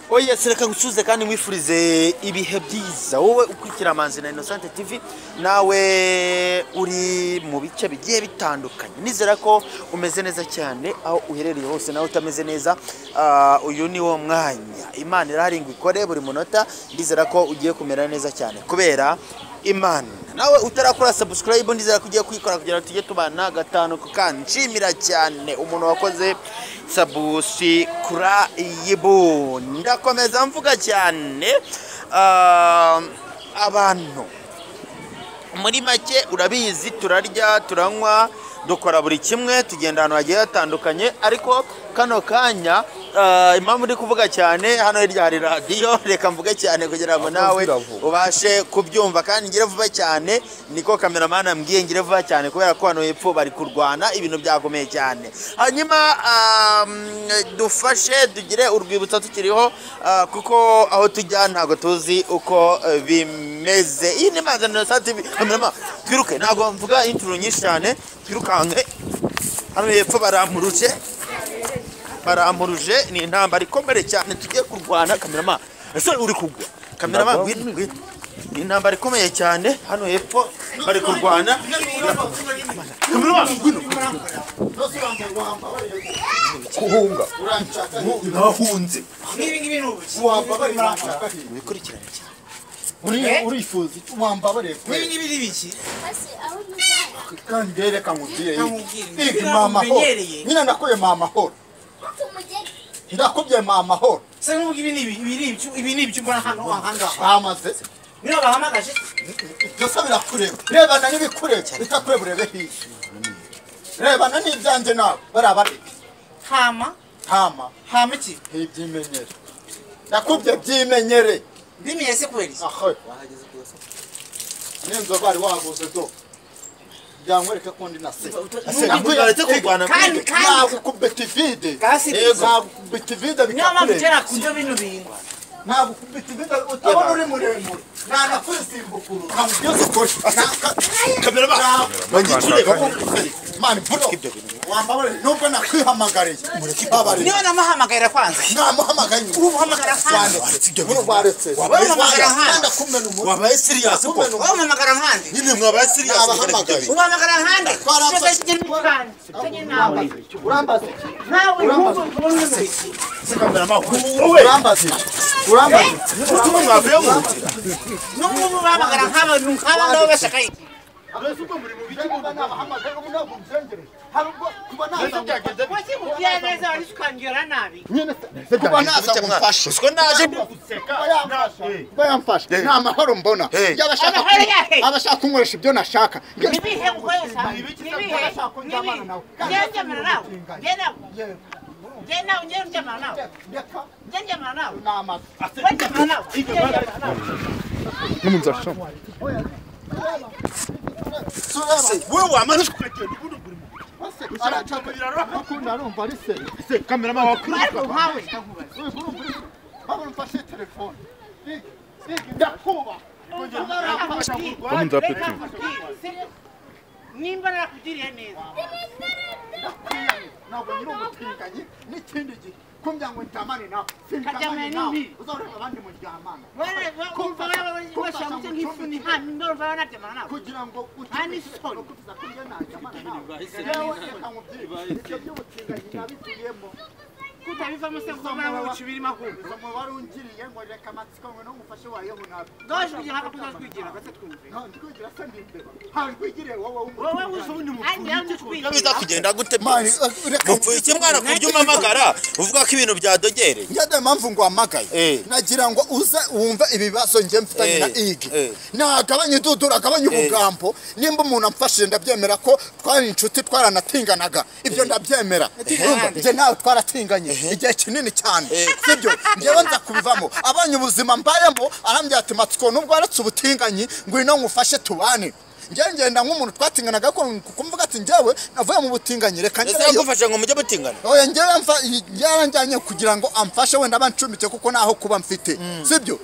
Oya sereka gusuze kandi mwifurize ibihe byiza wowe ukurikira Manzi na Innocent TV nawe uri mu bice bigiye bitandukanye nizera ko umeze neza cyane aho uherereye hose nawe utameze neza uyu ni wo mwanya Imana iraringwa ikore buri munota ndizera ko ugiye kumera neza cyane kubera Imana nawe utarakora subscribe ndizera ko ugiye kwikora kugira ngo tujye tubana gatanu kandi nshimira cyane umuntu wakoze subscribe ndakomeza mvuga cyane abantu muri make urabizi turarya turanywa dukora buri kimwe tugenda ahantu hagiye hatandukanye ariko kano kanya impamvu ndi kuvuga cyane hano hirya hari radio reka mvuge cyane kugira ngo nawe ubashe kubyumva kandi ngire vuba cyane niko cameraman ambwiye ngire vuba cyane kubera ko hano hepfo bari kurwana ibintu byakomeye cyane hanyuma dufashe tugire urwibutso tukiriho kuko aho tujya ntago tuzi uko bimeze iyi ni Manzi na Innocent cameraman twiruke ntago mvuga intro nyinshi cyane twirukanke hano hepfo baramuruje ni intambara ikomere cyane tugiye kurwana cameraman ese uri kugwa cameraman witwe ni intambara ikomeye cyane hano hepfo bari kurwana cameraman kuhunga nahunze ngibi n'ubuki wamba bari bikurikirana cyane urifuza wamba bare ngibi n'ibiki kandi reka ngubwiye mama ho nyina nakoye mama ho ndakubye mama ho se ngibi n'ibiki mbona hano ahanga amaze niyo bahamagaje byose birakureba rebana n'ibikureba bitakureburebe hishi rebana n'ibyanje nawe barabari hama iki ibyimenyere ndakubye byimenyere ndimiye se kweli aho wahageze kose nenzo bari waguze do byangwereka ko ndi nase nakwigaretse kurwana kandi kubetivide ego kubetivide nyama mutera kunjo bino bingwa ntabwo kubetivide utabona uri muremure nana kwisimbukuru ntabwo byose ko cameraman bagicureka ko man buno wambabare nubwo nakwihamagariye niyo namahamagara kwanza namuhamagaye ubuhamagara kwanza buno baretse wabahamagara handi kumena umuntu wabaye serious ko wabahamagara handi nyine mwabaye serious ubuhamagara handi urambaze nawe cameraman wowe urambaze utuma mwavuye mu nzira n'ubu bahamagara nk'aba ndabo bashakaye abesuko muri mu biki nabahamagaye umuntu agumsengere harubwo kuba naza wasi mubyemeza ari skangira nabi kuba naza mufashe usko naje bayamfashe nta mahoro mbona abashaka kunkoresha ibyo nashaka nibihe gukoresha nibihe njyamana nawe wewe wamaze kwekera cameraman mfashe telefone nimba nakugiriye neza ntabwo nyiri umutinganyi n'ikindi gihe kumbya ngo ntamane nawe sintamane nawe uzareka abandi muryamana kugira ngo utisoni ukutuza kurya najyamana nawe yewe reka nkubwire ibyo by'ubutinganyi nabituyemo kutabivamo se kuzamara mu bicibiri makuru mu barungiriye ngo reka amatsiko ngo n'umufashe wayo nabi doje kugira ngo kuzatwigira gase twumve no ndikwigira se ndimbe hari kwigire wowe usubundi mukuru biza kugenda gute mani mupfuye iki mwana kurya umamagara uvuga ko ibintu byadogereye njye mpamvu ngo amagaye nagira ngo uze wumve ibibazo njye mfitanye na igi nagabanye idudura agabanye ubugambo nimba umuntu amfashije ndabyemera ko twari inshuti twaranatinganaga ibyo ndabyemera njye nawe twaratinganye igihe kinini cyane sibyo njyewe nza kubivamo abanye ubuzima mbayemo arambye ati matsiko nubwo waretse ubutinganyi ngwino ngufashe tubane ngenda nk'umuntu twatinganaga ko kumvuga ati njyewe navuye mu butinganyi reka njye ngufasha ngo mujye butingana oya njyewe yaranjyanye kugira ngo amfashe wenda abancumbike kuko naho kuba mfite sibyo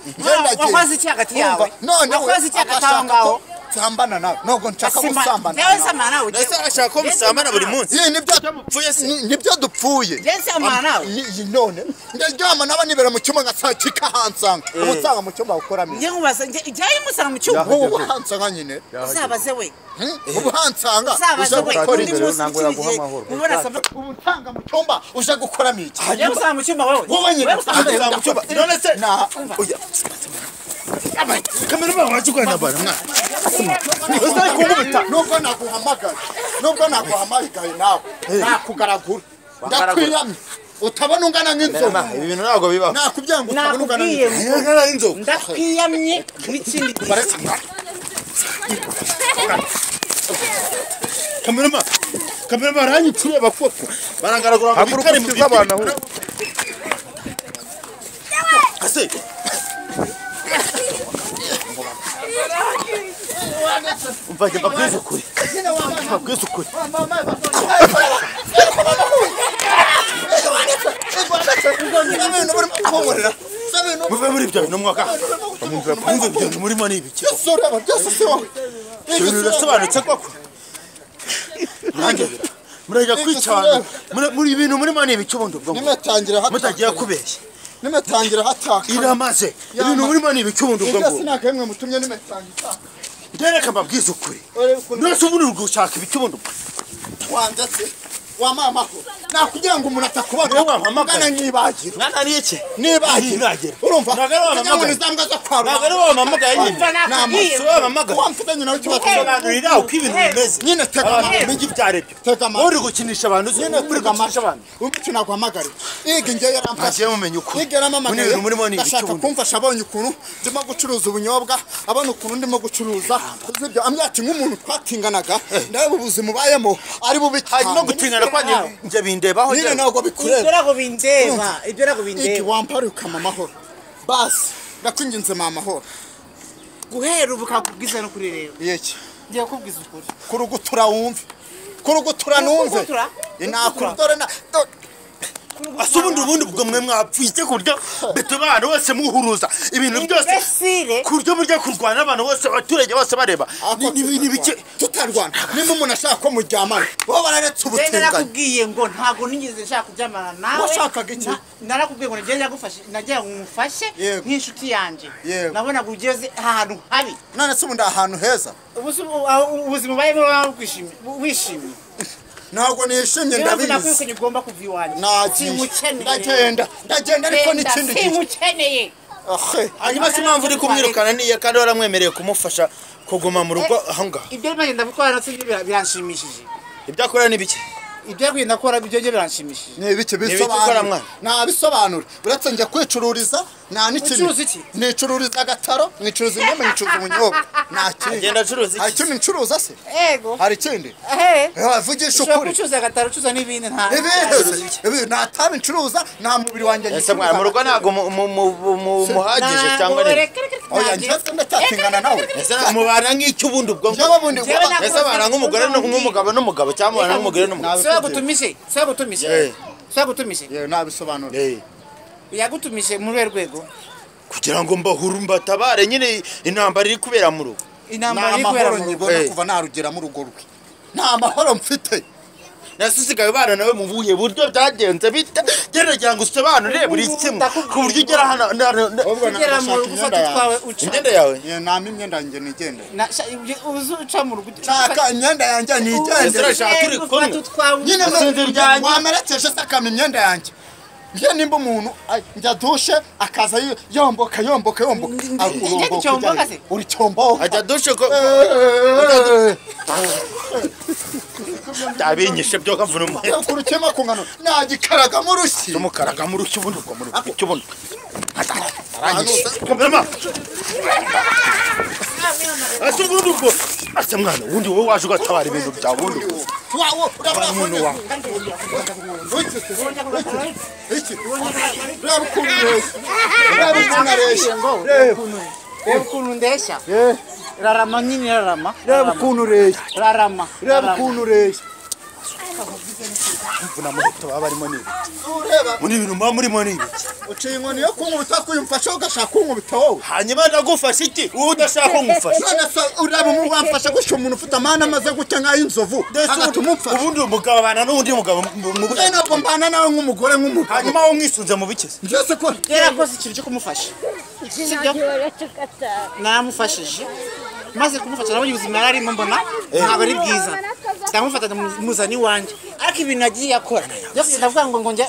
wakoze iki hagati yawe none wakoze iki hagati aho ngaho nsambana nawe nubwo nshaka gusambana nawe samana nawe nese ashaka ko musambana buri munsi nibyo dupfuye samana nawe none ndaryama naba nibera mu cyumba ngasakika hansanga umusanga mu cyumba ukoramo ngiye nkubaza njyaye musanga mu cyumba ubu hansanga nyine uzabaze we ubu hansanga uzabaze we undi munsi ntabwo yaguha amahoro ubu nsanga mu cyumba uje gukoramo iki njye musanga mu cyumba wowe wowe nyine musanga mu cyumba none se oya kamera mama wajugana bana mwana kumubita nubwo naguhamagaye nawe nakugaragura ndakwiyamye utabona ungana nk'inzovu ibi bintu ntabwo bibaho nakubyango utabona ungana nk'inzovu ndakwiyamye n'ikindi kamera baranyituye bakoko barangaragura ngo bitare mu by'abantu aho ase umvaje babwize ukuri muve muri ibyo bintu mwaka mwumve ibyo bintu murimo ni ibiki ibintu birasobanutse koko murajya kwica abantu muri ibintu murimo ni ibiki ubundi ubwo mutagiye kubeshya nimetangira hataka iramaze ibintu murimo ni ibiki ubundi ubwo ngo sinakemwe mutumye nimetangira ndereka mbabwize ukuri nose ubundi gushaka ibiki ubundi wandetse wa mama nakugira ngo umuntu atakubona wampamagara nyibagira nana ni iki nibagira urumva nagari izambwa zo kwara nagari wampamagara nyine namaso wampamagara wamfitanye nawe kibazo sobanurira uko ibintu bimeze nyine tega n'igi byarebyo uri gukinisha abantu uri gukinisha abantu umutse naguhamagara igi ngiye yaramfashe mumenye uko igi yaramamagaye murimo ni ibiki ubundi kumfasha abonye ukuntu ndimo gucuruza ubunyobwa abona ukuntu ndimo gucuruza ibyo amyati nk'umuntu twatinganaga ndabe ubuzima ubayemo ari bubi no gutingana kwanje nje bindebaho nyine ntabwo bikureba ibyo rago bindeba iki wamparuka amahoro basi ndakwinginze amahoro guhera ubu kakubwiza no kuri rero yeki ngiye kubwiza ukuri kurugutura wumve kurugutura numve nakudore na asubundi ubundi bwo mwe mwapfite kuryo bete bana bose muhuruza ibintu byose kuryo buryo kurwana abantu bose abaturage bose bareba ni bike tutarwana nimba umuntu ashaka ko muryamana bo bararetse ubutinganye narakubwiye ngo ntago nigeze nshaka kuryamana nawe washakaga iki narakubwiye ngo ngiye yagufashe nagiye ngumufashe nk'inshuti yanje nabona gugeze ahantu habi none se ubundi ahantu heza ubuzima bayemo wishimye ntabwo nishimye ndabizi nakwikanye ugomba kuva iwanjye ndagenda ariko n'ikindi gihe simukeneye hanyuma si impamvu uri kumwirukana niye kandi waramwemereye kumufasha kuguma mu rugo aho ngaho ibyo bagenda gukora natwe biranshimishije ibyo akora ni bike ibyo agenda akora ibyo biranshimishije ni ibiki bisobanura nabisobanura uretse njya kwicururiza nta n'ikindi nicururiza agataro mwicuruza inyama nyicuruza ubunyobwa nta kindi agenda acuruza iki hari ikindi ncuruza se yego hari ikindi vugisha ukuri ucuruza agataro ucuruza n'ibindi nta tabi ncuruza nta mubiri wanjye ese mwana mu rugo ntabwo muhagije cyangwa ni oya njye ndatakingana nawe ese mubana nk'icyo ubundi ubwo ese abana nk'umugore n'umugabo n'umugabo cyangwa abana nk'umugore n'umugabo sagutumishe nabisobanura yagutumishe muri rwego kugira ngo mbatabare nyine intambara iri kubera mu rugo intambara iri kubera mu rugo kuva narugera mu rugo rwe nta mahoro mfite nasusigaye bana nawe mu buye buryo byagenze bita gerageza ngo usobanure buri kimwe ku buryo ugera hano ugera mu rugo ufata twawe uca imyenda yawe nta imyenda yanjye nigende uzi uca mu rugo nshaka imyenda yanjye nigende urashaka turi kumwe nyine wamerekeje se akama imyenda yanjye njye nimba umuntu njya dushe akaza yomboka uri cyomboka ajya dushe ko tabinyishe byo kavuna umuheto kurukema kungano nagikaraga mu rushyi umukaraga mu rushyi ubundi ubwo muri icyo ubundi arangije kamerama ase ubundi ubwo ase mwana ubundi wowe waje ugatabara ibintu byawe ubundi umuntu wawe reba ukuntu ndeshya rarama nyine rarama reba ukuntu ureshya rarama reba ukuntu ureshya mvuna muheto baba barimo ni ureba muri ibintu muba murimo ni ibiki uciye inkoni yo kunkubita kuyumfasha ugashaka kunkubita wowe hanyuma ndagufasha iki wowe udashaka kumufasha none se ureba umuntu wamfasha gusha umuntu ufite amahane amaze gutya nk'ay'inzovu agatuma umfasha ubundi umugabo abana n'undi mugabo ntabwo mbana nawe nk'umugore nk'umugabo hanyuma wowe umwisunze mu bikize byose ko yarakoze ikintu cyo kumufasha sibyo namufashije maze kumufasha nabonye ubuzima yararimo mbona ntabwo ari bwiza ndamufata muzani wanjye ariko ibintu agiye akora byo kugenda avuga ngo njye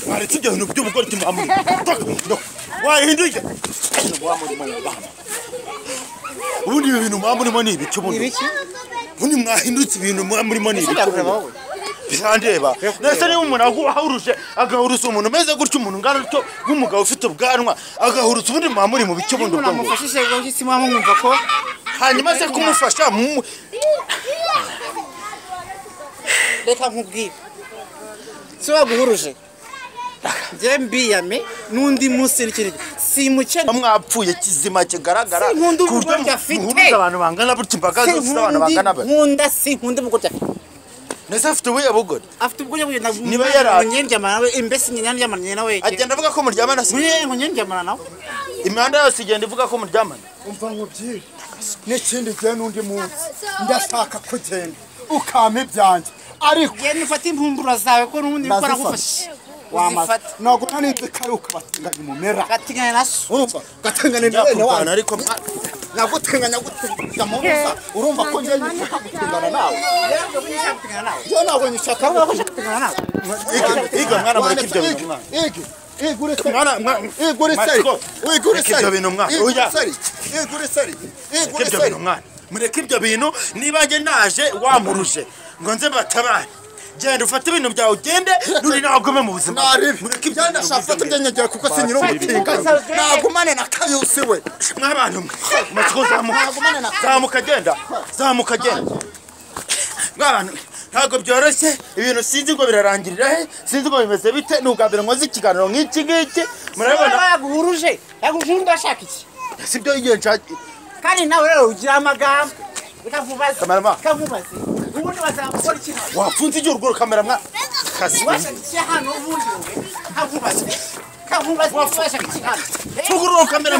waretse ibyo bintu by'umugore timamuri wahinduye ubundi ibi bintu muba murimo ni ibiki ubundi mwahindutse ibintu muba murimo ni ibiki birandeba nese niba umuntu ahuruje agahurutsa umuntu umeze gutyo umuntu ungana utyo nk'umugabo ufite ubwanwa agahurutsa ubundi muba muri mu bice bundi ubwo namufashije ngo isi muba mwumva ko hanyuma se kumufasha reka nkubwire si waguhuruje njye mbiyame n'undi munsi n'ikindi simukene mwapfuye kizima kigaragara sinkunda umugore afite muhuruza abantu bangana burya imbaga zose abantu bangana bari sinkunda umugore afite nese afite ubuye bugore afite ubwo yabuye niba yara nyendyamana nawe imbese nyendyamana nawe agenda avuga ko muryamana se nyendyamana nawe imihanda yose igenda ivuga ko muryamana umva nkubwire n'ikindi gihe n'undi munsi ndashaka kugenda ukama ibyanjye ariko genda ufate impumburo zawe ko n'ubundi bikora gufasha wamata ntabwo nanize kare ukabatinganya umumera gatinganya naso urumva gatinganya n'ibene wanyu ariko nagutinganya gutinganya mu busa urumva ko njye nishaka gutingana nawe njye ntabwo nishaka gutingana nawe iga mwana mureke ibyo bintu mwana igure mwana igure sari igure sari ibyo bintu mwana igure sari igure sari igure sari mwana mureke ibyo bintu niba nge naje wamuruje ngo nze batabane genda ufate ibintu byawe ugende nuri nagome mu buzima mureke ibyo ndashaka ibyenyegera kuko sinyira umutinganya nagumane na kayusi we mwabantu mwe matiko zamuka genda mwabantu ntabwo byoroshye ibintu sinzi ngo birarangirira he sinzi ngo bimeze bite n'ubwambere nkoze ikiganiro nk'iki ngiki murabona yaguhuruje ndashaka iki sibyo igihe nshaka kandi nawe rero ugira amagambo bikavubaza kamubaze ubundi bazakora ikintu wafunze igihe urwo kamera mwa kasi washatse hano ubundi kavubaza washaka iki hano tugurura kamera